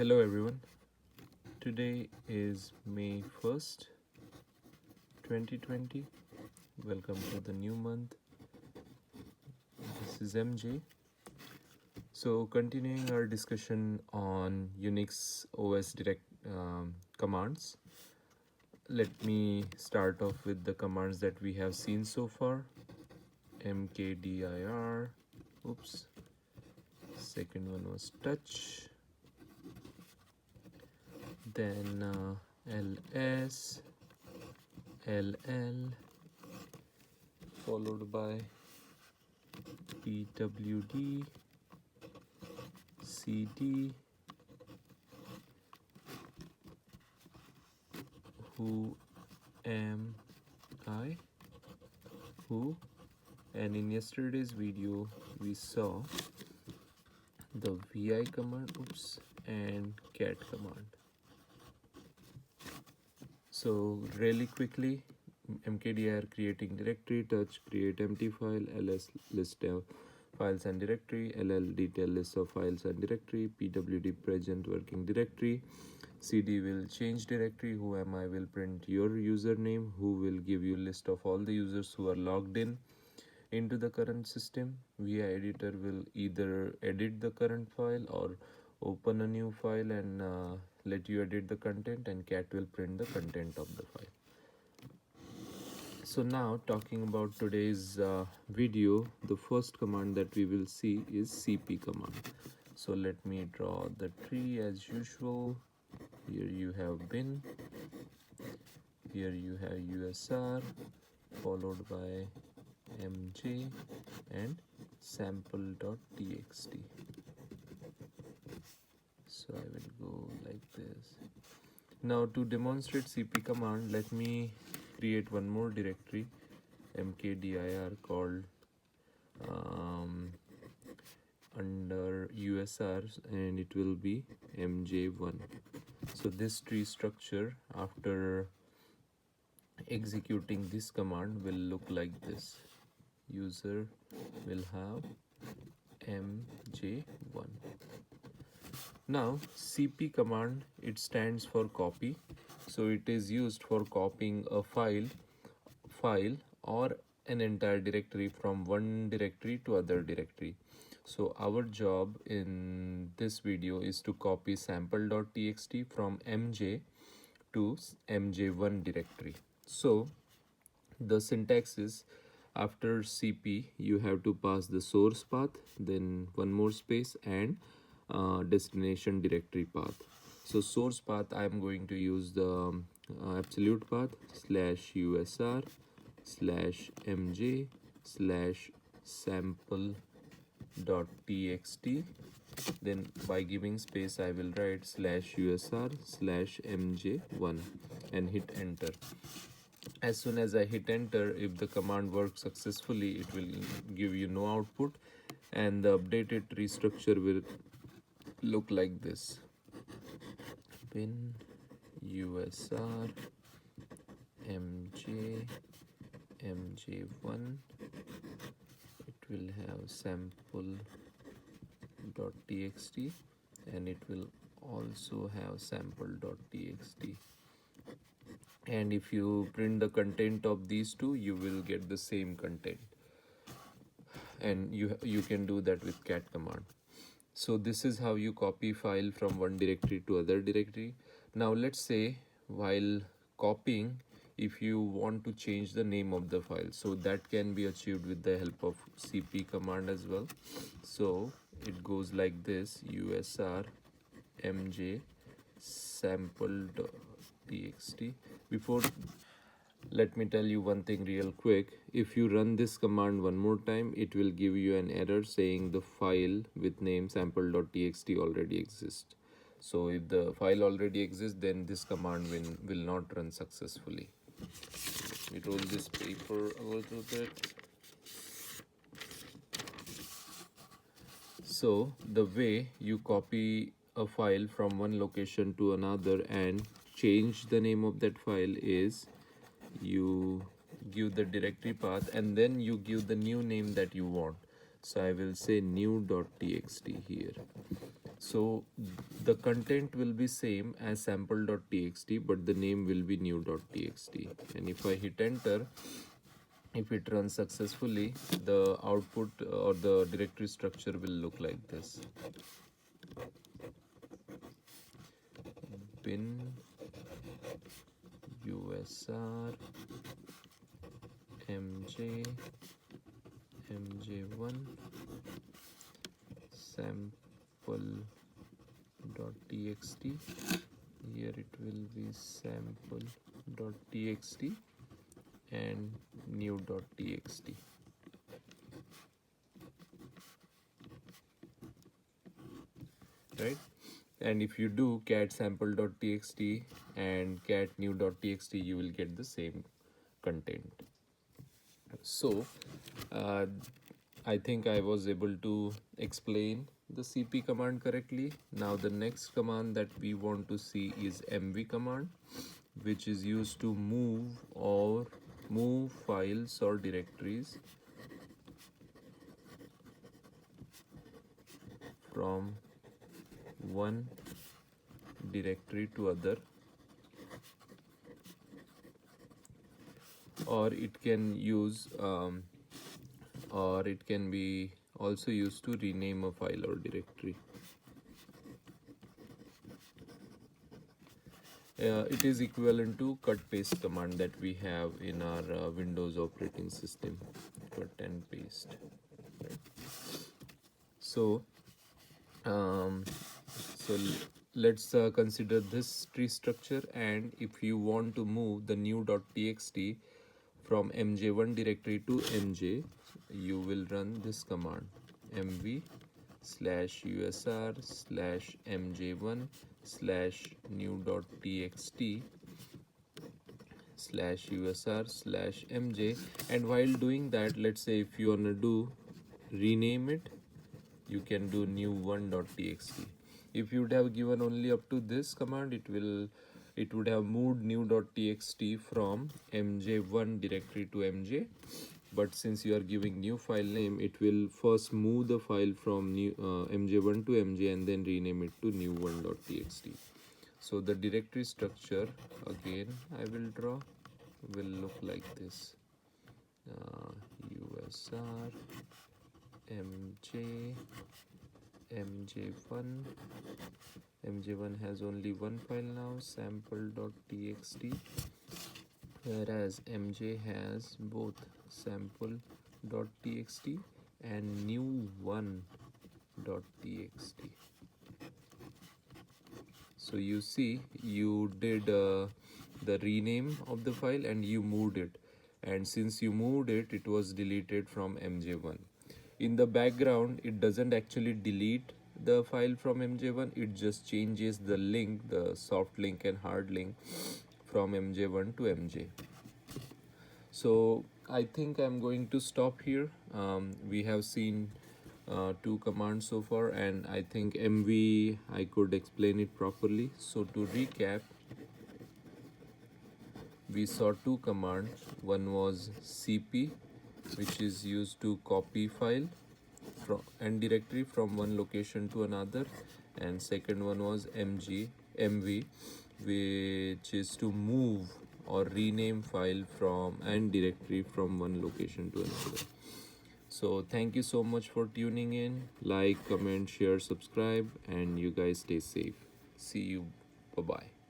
Hello everyone. Today is May 1st, 2020. Welcome to the new month. This is MJ. So continuing our discussion on Unix OS direct commands. Let me start off with the commands that we have seen so far. Mkdir. Oops. Second one was touch. Then ls, ll, followed by pwd, cd, who am I, who, and in yesterday's video we saw the vi command, oops, and cat command. So really quickly, mkdir creating directory, touch create empty file, ls list of files and directory, ll detail list of files and directory, pwd present working directory, cd will change directory, who am I will print your username, who will give you list of all the users who are logged in into the current system. Vi editor will either edit the current file or open a new file and let you edit the content, and cat will print the content of the file. So now talking about today's video, the first command that we will see is cp command. So let me draw the tree as usual. Here you have bin, here you have usr, followed by mj and sample.txt. So I will go like this. Now to demonstrate cp command, let me create one more directory, mkdir, called under usr, and it will be mj1. So this tree structure after executing this command will look like this. User will have mj1. Now cp command, it stands for copy, so it is used for copying a file or an entire directory from one directory to other directory. So our job in this video is to copy sample.txt from mj to mj1 directory. So the syntax is, after cp you have to pass the source path, then one more space, and destination directory path. So source path, I am going to use the absolute path /usr /mj /sample.txt. Then by giving space I will write /usr /mj1 and hit enter. As soon as I hit enter, if the command works successfully, it will give you no output, and the updated tree structure will look like this. Bin usr mj mj1, it will have sample.txt, and it will also have sample.txt. And if you print the content of these two, you will get the same content, and you can do that with cat command. So this is how you copy file from one directory to other directory. Now let's say while copying, if you want to change the name of the file, so that can be achieved with the help of cp command as well. So it goes like this: usr mj sample.txt. Before, let me tell you one thing real quick. If you run this command one more time, it will give you an error saying the file with name sample.txt already exists. So if the file already exists, then this command will not run successfully. We roll this paper a little bit. So the way you copy a file from one location to another and change the name of that file is, you give the directory path and then you give the new name that you want. So I will say new.txt here. So the content will be same as sample.txt, but the name will be new.txt. And if I hit enter, if it runs successfully, the output or the directory structure will look like this. Bin USR MJ MJ1 sample.txt. Here it will be sample.txt and new.txt. Right? And if you do cat sample.txt and cat new.txt, you will get the same content. So I think I was able to explain the cp command correctly. Now the next command that we want to see is mv command, which is used to move files or directories from one directory to other, or it can be also used to rename a file or directory. It is equivalent to cut paste command that we have in our Windows operating system. Cut and paste. Right. So let's consider this tree structure, and if you want to move the new.txt from mj1 directory to mj, you will run this command mv/usr/mj1/new.txt/usr/mj. And while doing that, let's say if you want to do rename it, you can do new1.txt. If you would have given only up to this command, it would have moved new.txt from mj1 directory to mj. But since you are giving new file name, it will first move the file from mj1 to mj and then rename it to new1.txt. So the directory structure, again I will draw, will look like this. USR MJ MJ1 MJ1 has only one file now, sample.txt, whereas MJ has both sample.txt and new1.txt. So you see, you did the rename of the file and you moved it, and since you moved it, it was deleted from mj1. In the background, it doesn't actually delete the file from mj1, it just changes the link, the soft link and hard link, from mj1 to mj. So I think I'm going to stop here. We have seen two commands so far, and I think mv I could explain it properly. So to recap, we saw two commands. One was cp, which is used to copy file and directory from one location to another, and second one was mv, which is to move or rename file from and directory from one location to another. So thank you so much for tuning in. Like, comment, share, subscribe, and you guys stay safe. See you. Bye bye.